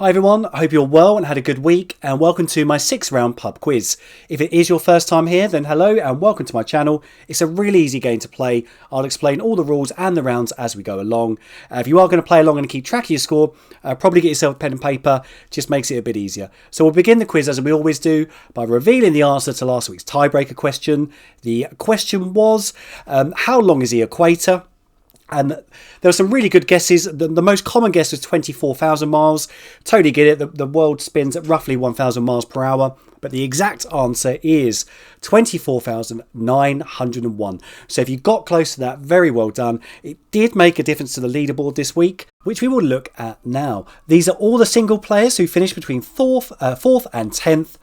Hi everyone, I hope you're well and had a good week, and welcome to my 6-round pub quiz. If it is your first time here, then hello and welcome to my channel. It's a really easy game to play. I'll explain all the rules and the rounds as we go along. If you are going to play along and keep track of your score, probably get yourself a pen and paper, just makes it a bit easier. So we'll begin the quiz as we always do by revealing the answer to last week's tiebreaker question. The question was, how long is the equator? And there were some really good guesses. The most common guess was 24,000 miles. Totally get it. The world spins at roughly 1,000 miles per hour. But the exact answer is 24,901. So if you got close to that, very well done. It did make a difference to the leaderboard this week, which we will look at now. These are all the single players who finished between 4th and 10th.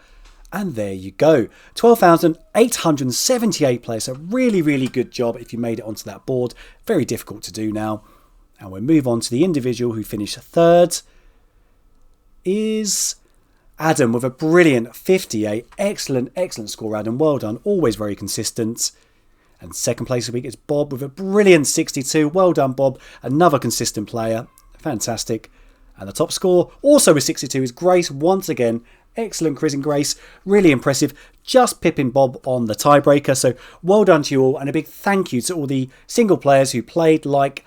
And there you go, 12,878 players. A really, really good job if you made it onto that board. Very difficult to do now. And we'll move on to the individual who finished third. Is Adam with a brilliant 58. Excellent, excellent score, Adam. Well done. Always very consistent. And second place of the week is Bob with a brilliant 62. Well done, Bob. Another consistent player. Fantastic. And the top score, also with 62, is Grace once again. Excellent quizzing, Grace. Really impressive. Just pipping Bob on the tiebreaker. So well done to you all. And a big thank you to all the single players who played, liked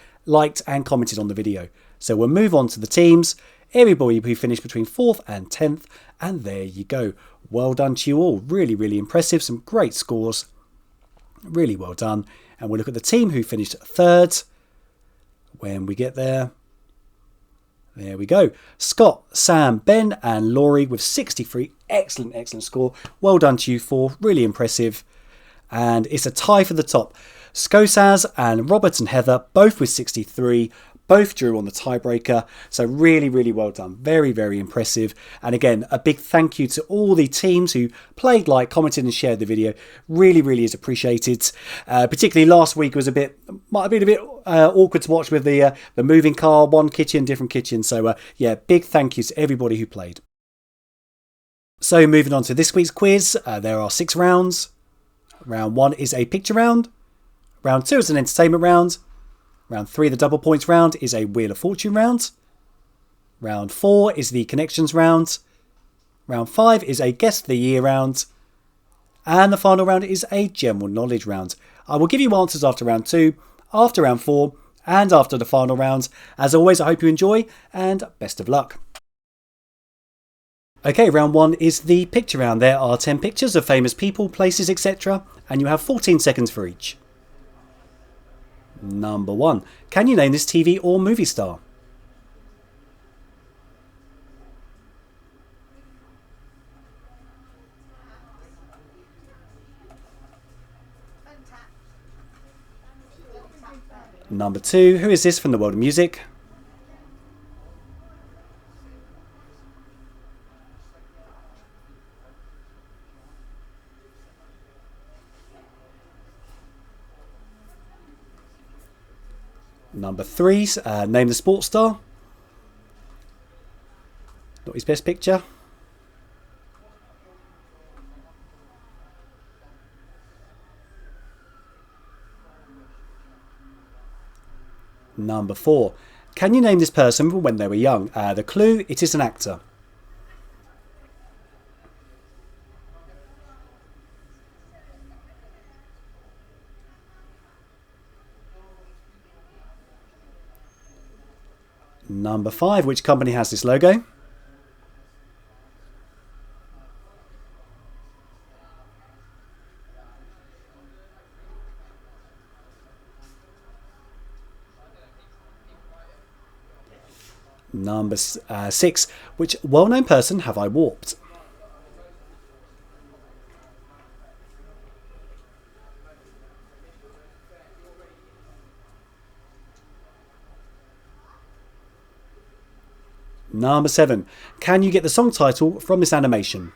and commented on the video. So we'll move on to the teams. Everybody who finished between 4th and 10th. And there you go. Well done to you all. Really, really impressive. Some great scores. Really well done. And we'll look at the team who finished third when we get there. There we go. Scott, Sam, Ben and Laurie with 63. Excellent, excellent score. Well done to you four. Really impressive. And it's a tie for the top. Skosaz and Robert and Heather, both with 63. Both drew on the tiebreaker. So really, really well done. Very, very impressive. And again, a big thank you to all the teams who played, commented and shared the video. Really, really is appreciated. Particularly last week might have been a bit awkward to watch with the moving car, one kitchen, different kitchen. So yeah, big thank you to everybody who played. So moving on to this week's quiz, there are 6 rounds. Round 1 is a picture round. Round 2 is an entertainment round. Round 3, the double points round, is a Wheel of Fortune round. Round 4 is the connections round. Round 5 is a guess of the year round. And the final round is a general knowledge round. I will give you answers after round 2, after round 4, and after the final round. As always, I hope you enjoy and best of luck. Okay, round 1 is the picture round. There are 10 pictures of famous people, places, etc. And you have 14 seconds for each. Number 1. Can you name this TV or movie star? Number 2. Who is this from the world of music? Number 3, name the sports star. Not his best picture. Number 4, can you name this person from when they were young? The clue, it is an actor. Number 5, which company has this logo? Number 6, which well-known person have I warped? Number 7, can you get the song title from this animation?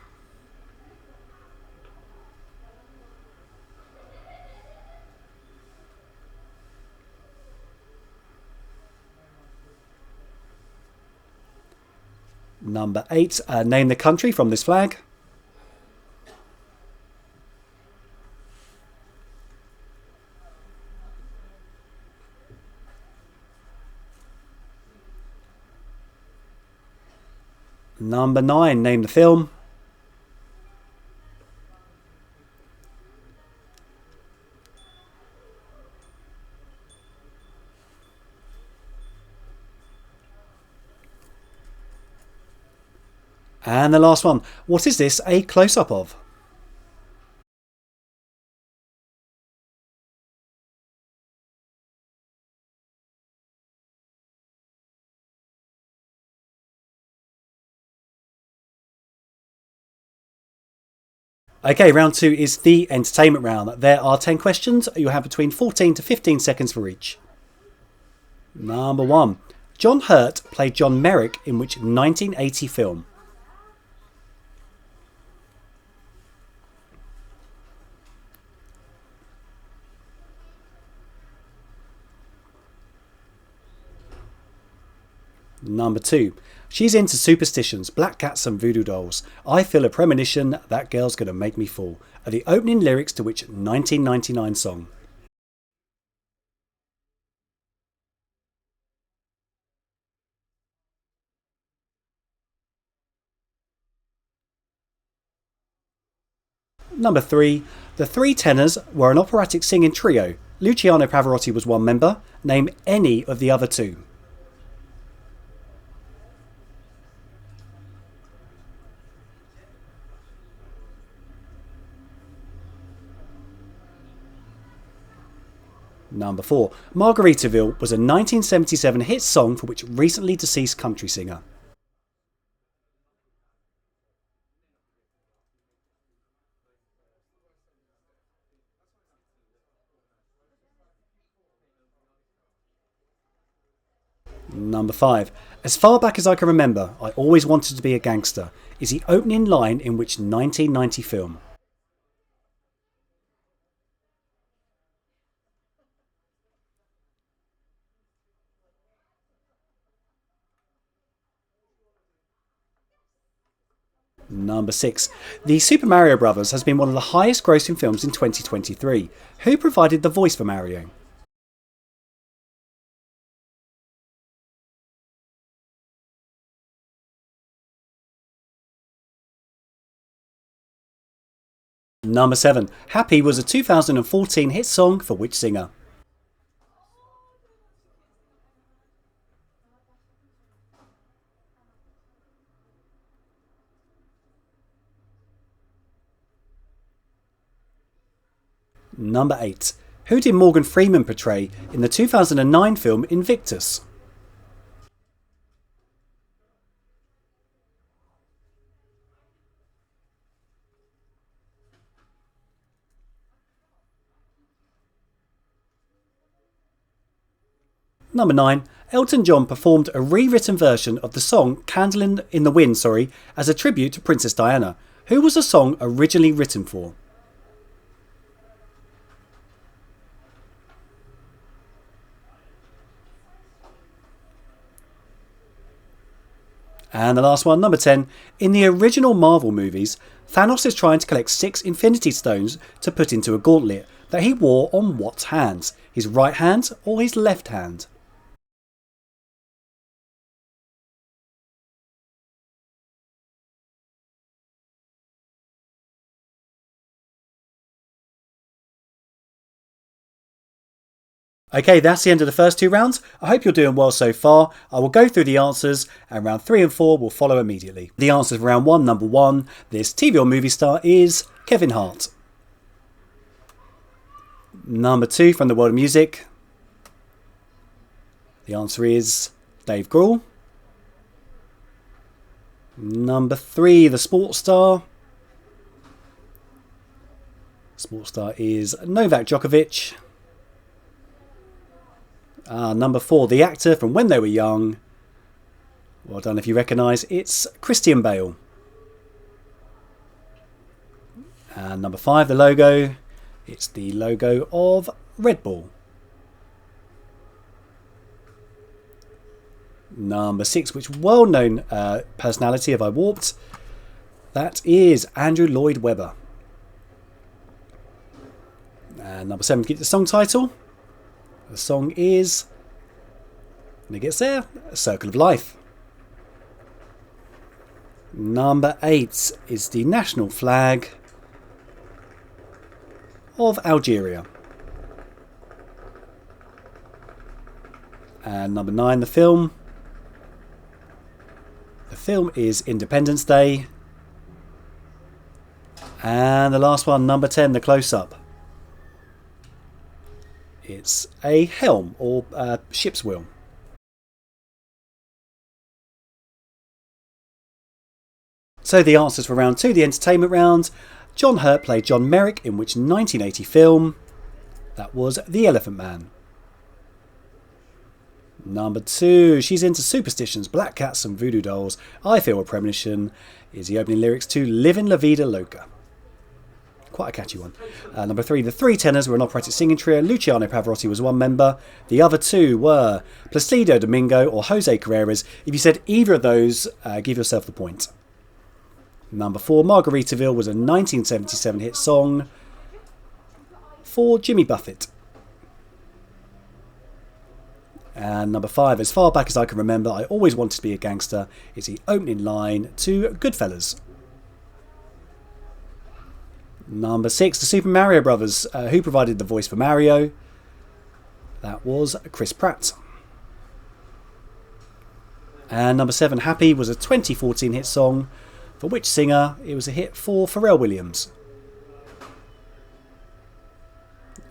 Number 8, name the country from this flag. Number 9, name the film. And the last one, what is this a close-up of? Okay, round 2 is the entertainment round. There are 10 questions. You'll have between 14 to 15 seconds for each. Number 1. John Hurt played John Merrick in which 1980 film? Number 2. She's into superstitions, black cats and voodoo dolls. I feel a premonition that girl's gonna make me fall are the opening lyrics to which 1999 song? Number 3. The Three Tenors were an operatic singing trio. Luciano Pavarotti was one member. Name any of the other two. Number 4. Margaritaville was a 1977 hit song for which recently deceased country singer? Number 5. As far back as I can remember, I always wanted to be a gangster is the opening line in which 1990 film? Number 6. The Super Mario Bros. Has been one of the highest grossing films in 2023. Who provided the voice for Mario? Number 7. Happy was a 2014 hit song for which singer? Number 8. Who did Morgan Freeman portray in the 2009 film Invictus? Number 9. Elton John performed a rewritten version of the song Candle in the Wind, as a tribute to Princess Diana. Who was the song originally written for? And the last one, number 10. In the original Marvel movies, Thanos is trying to collect 6 Infinity Stones to put into a gauntlet that he wore on what hands? His right hand or his left hand? Okay, that's the end of the first 2 rounds. I hope you're doing well so far. I will go through the answers and round 3 and 4 will follow immediately. The answers for round 1, number 1, this TV or movie star is Kevin Hart. Number 2, from the world of music, the answer is Dave Grohl. Number 3, the sports star. Sports star is Novak Djokovic. Number 4, the actor from When They Were Young. Well done if you recognise, it's Christian Bale. And number 5, the logo. It's the logo of Red Bull. Number 6, which well-known personality have I warped? That is Andrew Lloyd Webber. And number 7, get the song title. The song is, when it gets there, A Circle of Life. Number 8 is the national flag of Algeria. And number 9, the film. The film is Independence Day. And the last one, number 10, the close-up. It's a helm or ship's wheel. So the answers for round 2, the entertainment round. John Hurt played John Merrick in which 1980 film? That was The Elephant Man. Number 2, she's into superstitions, black cats and voodoo dolls. I feel a premonition is the opening lyrics to Livin' La Vida Loca. Quite a catchy one. Number 3, the Three Tenors were an operatic singing trio. Luciano Pavarotti was one member. The other two were Placido Domingo or Jose Carreras. If you said either of those, give yourself the point. Number 4, Margaritaville was a 1977 hit song for Jimmy Buffett. And number 5, as far back as I can remember, I always wanted to be a gangster, is the opening line to Goodfellas. Number 6, the Super Mario Brothers. Who provided the voice for Mario? That was Chris Pratt. And number 7, Happy was a 2014 hit song. For which singer? It was a hit for Pharrell Williams.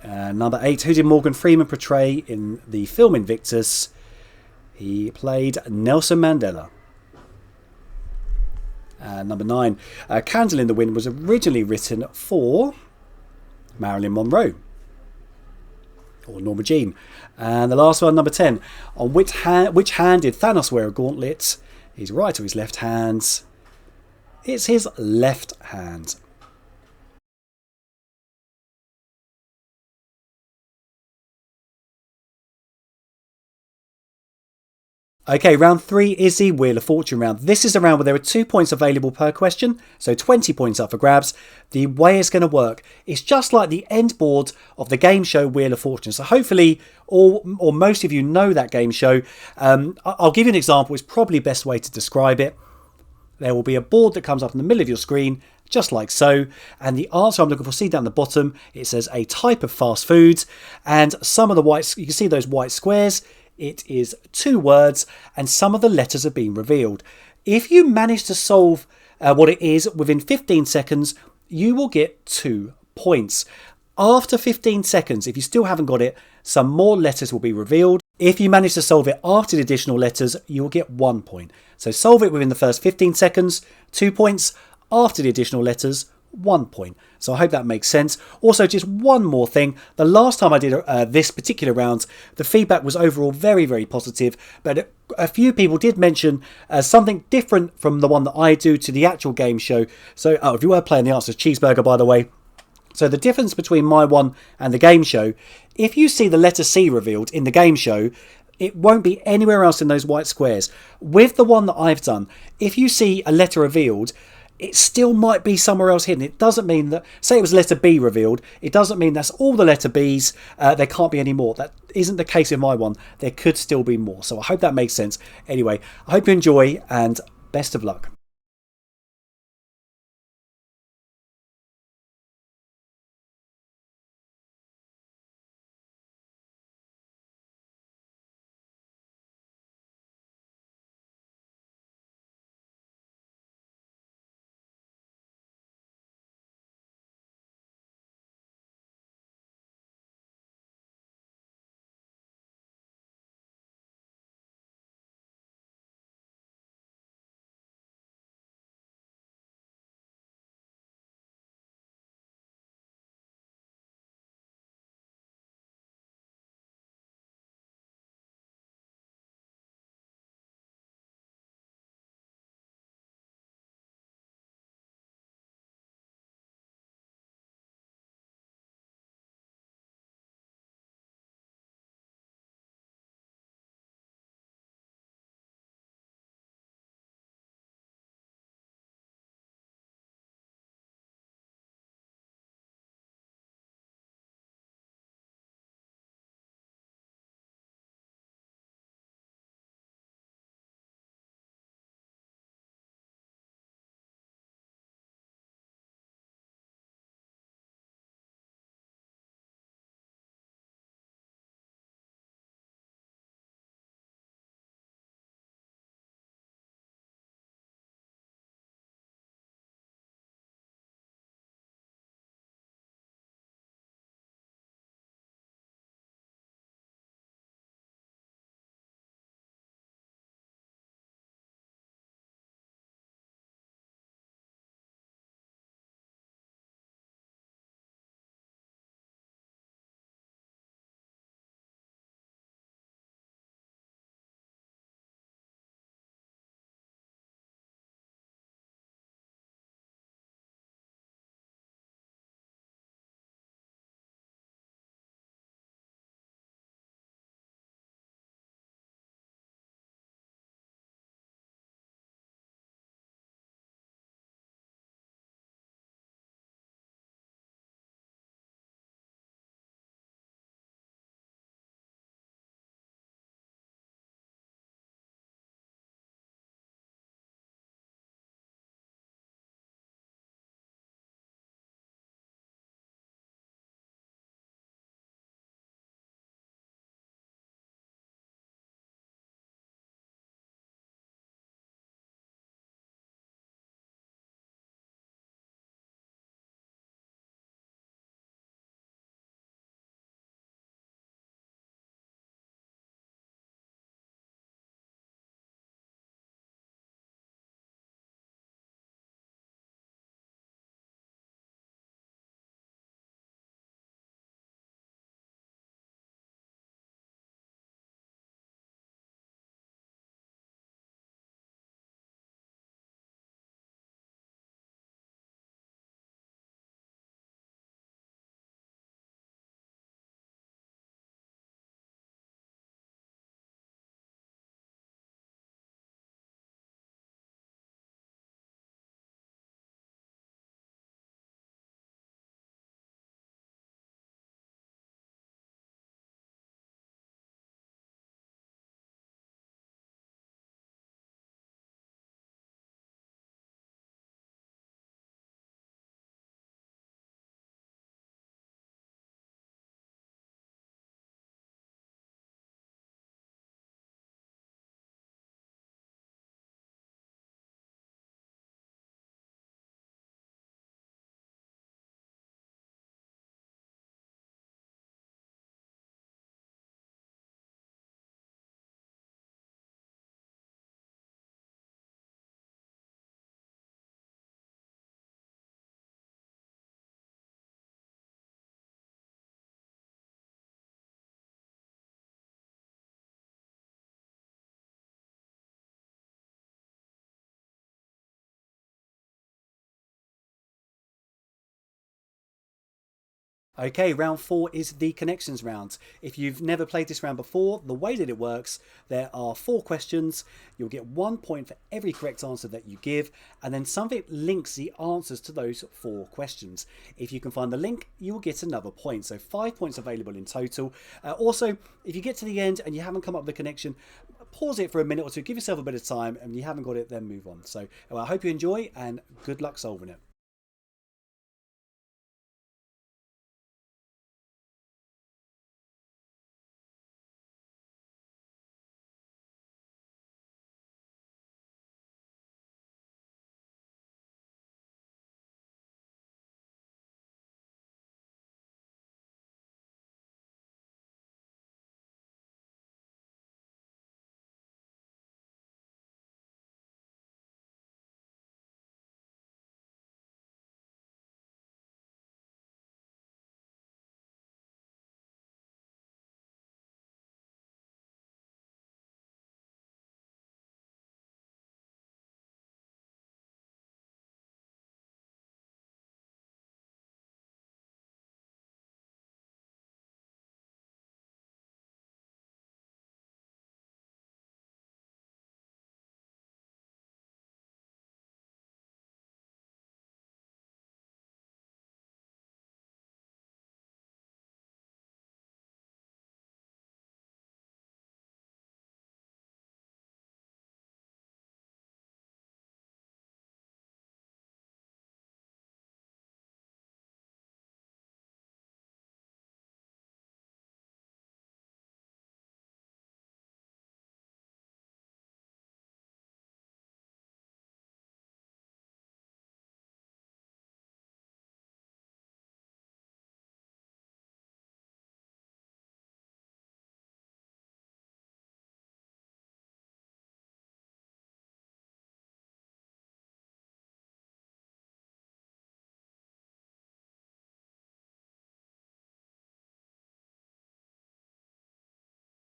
And number 8, who did Morgan Freeman portray in the film Invictus? He played Nelson Mandela. And number 9, Candle in the Wind was originally written for Marilyn Monroe. Or Norma Jean. And the last one, number 10, on which hand did Thanos wear a gauntlet? His right or his left hand? It's his left hand. Okay, round 3 is the Wheel of Fortune round. This is the round where there are 2 points available per question, so 20 points up for grabs. The way it's going to work is just like the end board of the game show Wheel of Fortune. So hopefully all or most of you know that game show. I'll give you an example. It's probably the best way to describe it. There will be a board that comes up in the middle of your screen, just like so. And the answer I'm looking for, see down the bottom, it says a type of fast food. And some of the white, you can see those white squares. It is 2 words and some of the letters have been revealed. If you manage to solve what it is within 15 seconds, you will get 2 points. After 15 seconds, if you still haven't got it, some more letters will be revealed. If you manage to solve it after the additional letters, you will get 1 point. So solve it within the first 15 seconds, 2 points. After the additional letters, 1 point. So I hope that makes sense. Also, just one more thing. The last time I did this particular round, the feedback was overall very, very positive. But a few people did mention something different from the one that I do to the actual game show. So, if you were playing, the answer is cheeseburger, by the way. So the difference between my one and the game show, if you see the letter C revealed in the game show, it won't be anywhere else in those white squares. With the one that I've done, if you see a letter revealed, it still might be somewhere else hidden. It doesn't mean that, say it was letter B revealed, it doesn't mean that's all the letter Bs, there can't be any more. That isn't the case in my one. There could still be more. So I hope that makes sense. Anyway, I hope you enjoy and best of luck. Okay, round 4 is the connections round. If you've never played this round before, the way that it works, there are 4 questions. You'll get 1 point for every correct answer that you give, and then something links the answers to those 4 questions. If you can find the link, you will get another point. So 5 points available in total. Also, if you get to the end and you haven't come up with a connection, pause it for a minute or two, give yourself a bit of time, and if you haven't got it, then move on. So I hope you enjoy, and good luck solving it.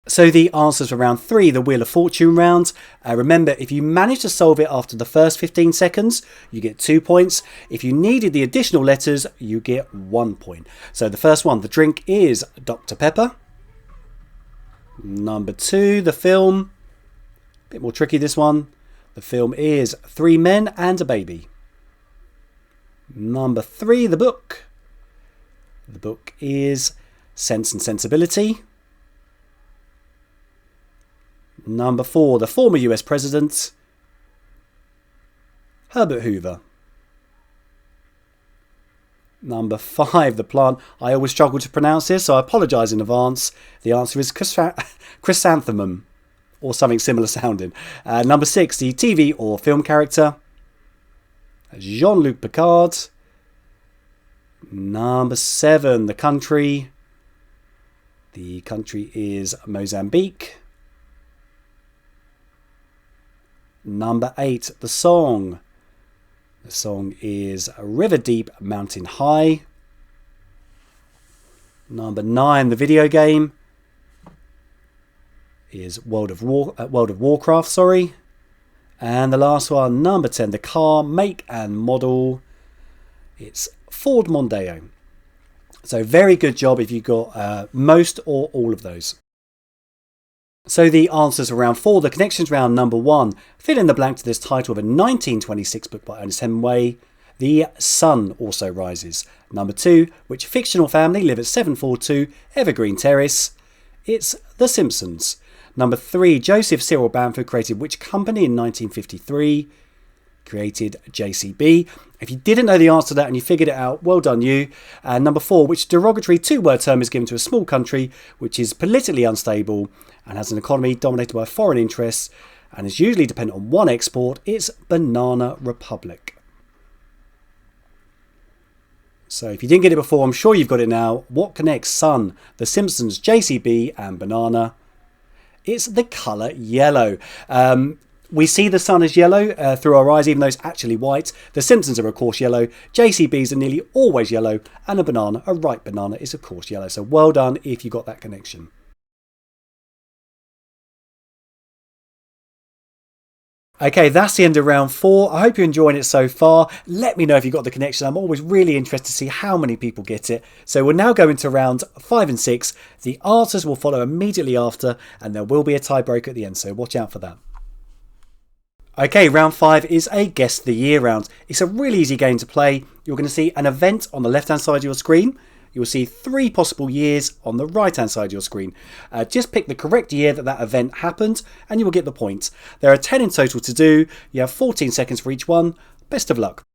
So the answers for round 3, the Wheel of Fortune round. Remember, if you manage to solve it after the first 15 seconds, you get 2 points. If you needed the additional letters, you get 1 point. So the first one, the drink is Dr. Pepper. Number 2, the film. A bit more tricky this one. The film is 3 Men and a Baby. Number 3, the book. The book is Sense and Sensibility. Number 4, the former US President, Herbert Hoover. Number 5, the plant. I always struggle to pronounce this, so I apologise in advance. The answer is chrysanthemum, or something similar sounding. Number 6, the TV or film character, Jean-Luc Picard. Number 7, the country. The country is Mozambique. Number 8, the song. The song is River Deep, Mountain High. Number 9, the video game is World of Warcraft, sorry. And the last one, number 10, the car, make and model. It's Ford Mondeo. So very good job if you got most or all of those. So the answers are round 4, the connections round. Number 1, fill in the blank to this title of a 1926 book by Ernest Hemingway. The sun also rises. Number 2, which fictional family live at 742 Evergreen Terrace? It's The Simpsons. Number 3, Joseph Cyril Bamford created which company in 1953? Created JCB. If you didn't know the answer to that and you figured it out, well done you. And number 4, which derogatory 2-word term is given to a small country which is politically unstable and has an economy dominated by foreign interests and is usually dependent on one export? It's Banana Republic. So if you didn't get it before, I'm sure you've got it now. What connects Sun, The Simpsons, JCB and banana? It's the colour yellow. We see the sun as yellow through our eyes, even though it's actually white. The Simpsons are, of course, yellow. JCBs are nearly always yellow. And a banana, a ripe banana, is, of course, yellow. So well done if you got that connection. Okay, that's the end of round 4. I hope you're enjoying it so far. Let me know if you got the connection. I'm always really interested to see how many people get it. So we'll now go into round 5 and 6. The answers will follow immediately after, and there will be a tiebreaker at the end, so watch out for that. Okay, round 5 is a Guess the Year round. It's a really easy game to play. You're going to see an event on the left-hand side of your screen. You'll see 3 possible years on the right-hand side of your screen. Just pick the correct year that event happened and you will get the point. There are 10 in total to do. You have 14 seconds for each one. Best of luck.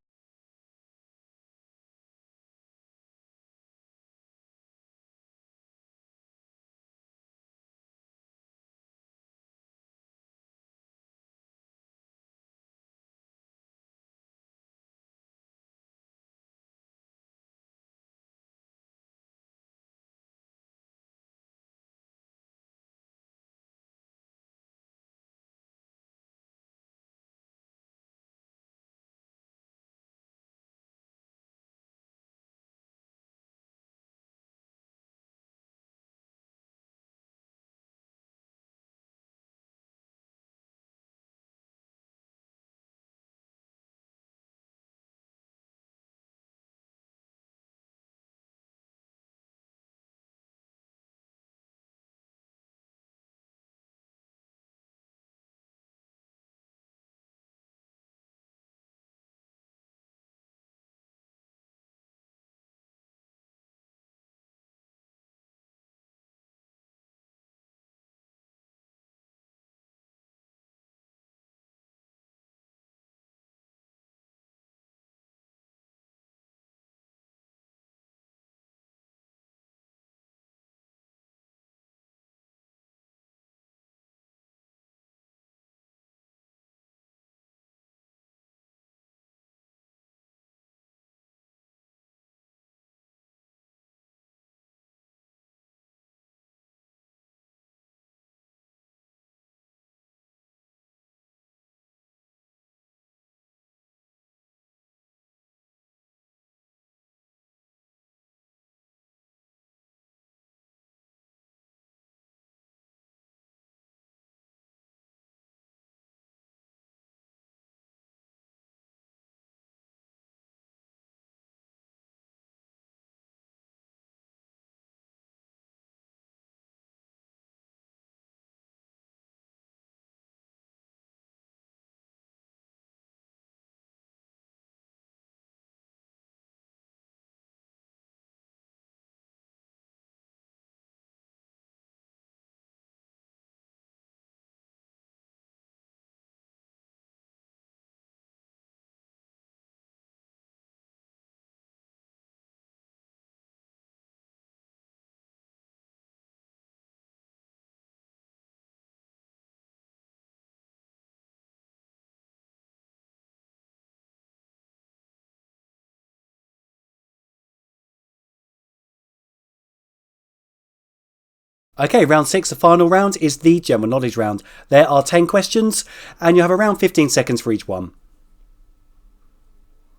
Okay, round 6, the final round, is the general knowledge round. There are 10 questions and you have around 15 seconds for each one.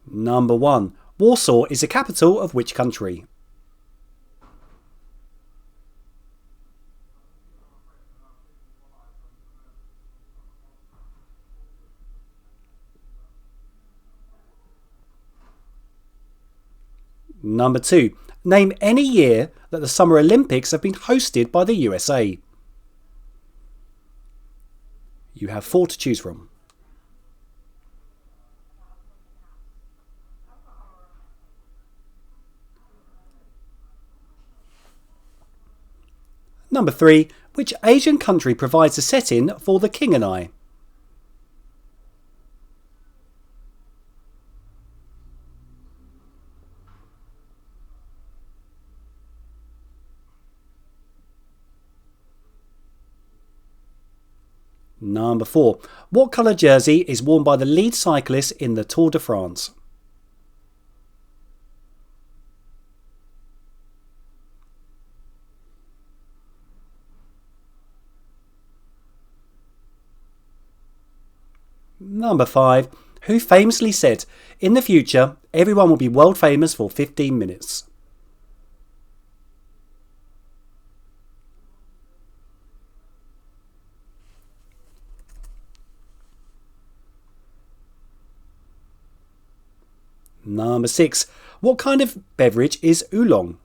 Number 1. Warsaw is the capital of which country? Number 2. Name any year that the Summer Olympics have been hosted by the USA. You have 4 to choose from. Number 3. Which Asian country provides the setting for The King and I? Number 4. What colour jersey is worn by the lead cyclist in the Tour de France? Number 5. Who famously said, "In the future, everyone will be world famous for 15 minutes"? Number 6. What kind of beverage is oolong?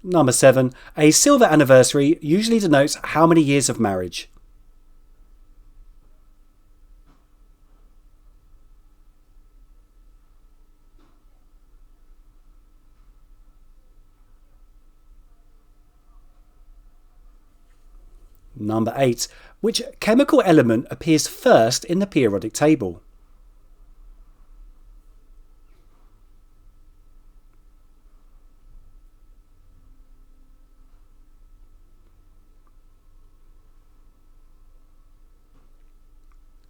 Number 7. A silver anniversary usually denotes how many years of marriage? Number 8. Which chemical element appears first in the periodic table?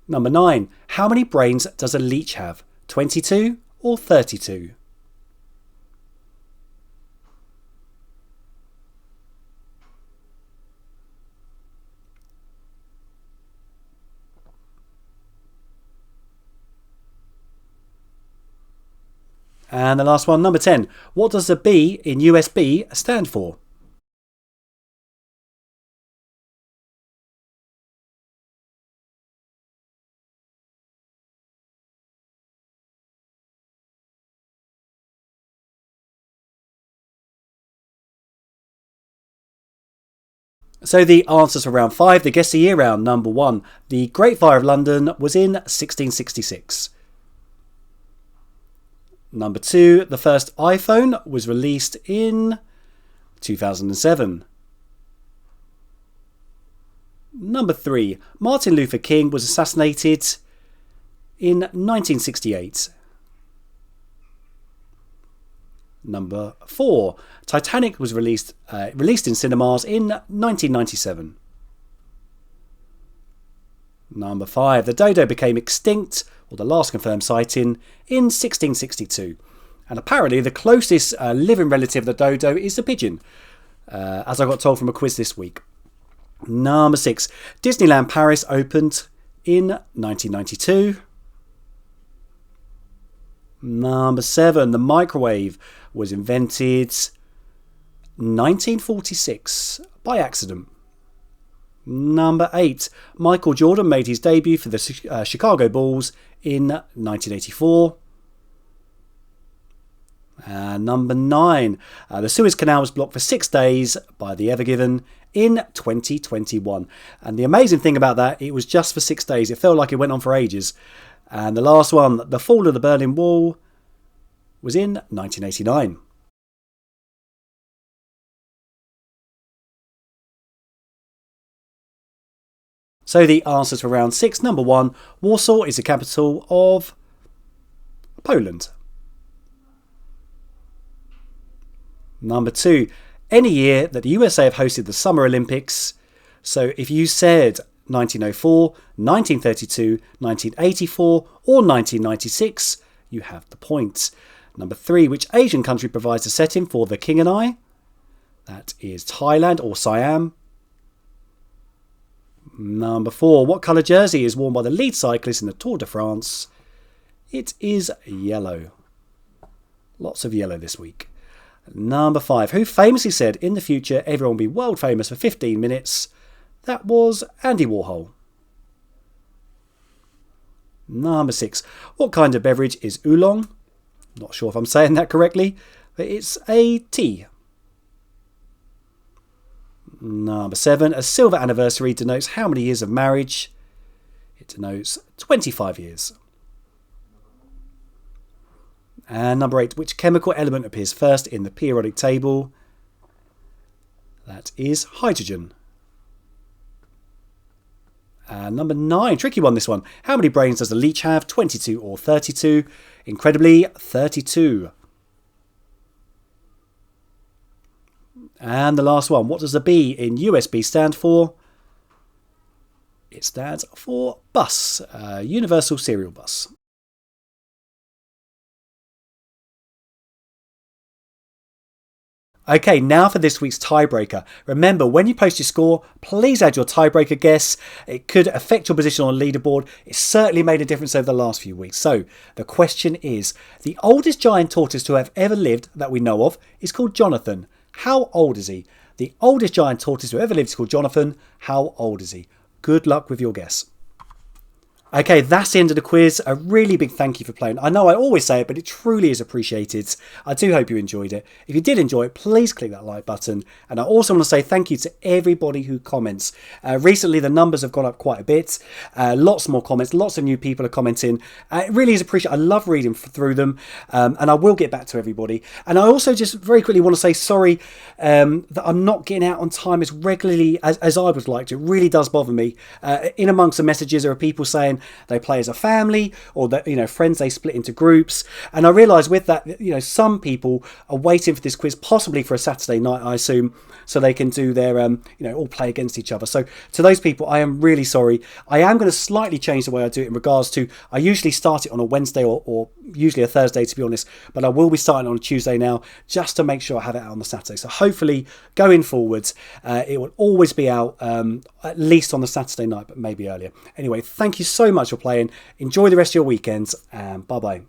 Number 9. How many brains does a leech have? 22 or 32? And the last one, number 10. What does the B in USB stand for? So the answers for round 5, the guess the year round. Number 1, the Great Fire of London was in 1666. Number 2, the first iPhone was released in 2007. Number 3, Martin Luther King was assassinated in 1968. Number 4, Titanic was released in cinemas in 1997. Number 5, the dodo became extinct, or the last confirmed sighting, in 1662. And apparently the closest living relative of the dodo is the pigeon, as I got told from a quiz this week. Number 6, Disneyland Paris opened in 1992. Number 7, the microwave was invented 1946 by accident. Number 8, Michael Jordan made his debut for the Chicago Bulls in 1984. And number 9, the Suez Canal was blocked for 6 days by the Ever Given in 2021. And the amazing thing about that, it was just for 6 days. It felt like it went on for ages. And the last one, the fall of the Berlin Wall, was in 1989. So the answers for round 6. Number 1, Warsaw is the capital of Poland. Number 2, any year that the USA have hosted the Summer Olympics. So if you said 1904, 1932, 1984 or 1996, you have the point. Number 3, which Asian country provides the setting for The King and I? That is Thailand or Siam. Number 4, what colour jersey is worn by the lead cyclist in the Tour de France? It is yellow. Lots of yellow this week. Number 5, who famously said in the future everyone will be world famous for 15 minutes? That was Andy Warhol. Number 6, what kind of beverage is oolong? Not sure if I'm saying that correctly, but it's a tea. Number 7, a silver anniversary denotes how many years of marriage? It denotes 25 years. And number 8, which chemical element appears first in the periodic table? That is hydrogen. And number 9, tricky one this one. How many brains does a leech have? 22 or 32? Incredibly, 32. And the last one, what does the B in USB stand for? It stands for bus, Universal Serial Bus. Okay, now for this week's tiebreaker. Remember, when you post your score, please add your tiebreaker guess. It could affect your position on the leaderboard. It's certainly made a difference over the last few weeks. So, the question is, the oldest giant tortoise to have ever lived that we know of is called Jonathan. How old is he? The oldest giant tortoise to ever lived is called Jonathan. How old is he? Good luck with your guess. Okay, that's the end of the quiz. A really big thank you for playing. I know I always say it, but it truly is appreciated. I do hope you enjoyed it. If you did enjoy it, please click that like button. And I also want to say thank you to everybody who comments. Recently, the numbers have gone up quite a bit. Lots more comments. Lots of new people are commenting. It really is appreciated. I love reading through them. And I will get back to everybody. And I also just very quickly want to say sorry that I'm not getting out on time as regularly as I would like to. It really does bother me. In amongst the messages, there are people saying they play as a family, or that, you know, friends, they split into groups. And I realise with that, you know, some people are waiting for this quiz, possibly for a Saturday night, I assume, so they can do their, you know, all play against each other. So to those people, I am really sorry. I am going to slightly change the way I do it in regards to, I usually start it on a Wednesday or usually a Thursday, to be honest, but I will be starting on a Tuesday now, just to make sure I have it out on the Saturday. So hopefully going forwards, it will always be out at least on the Saturday night, but maybe earlier. Anyway, thank you so much for playing. Enjoy the rest of your weekends, and bye bye.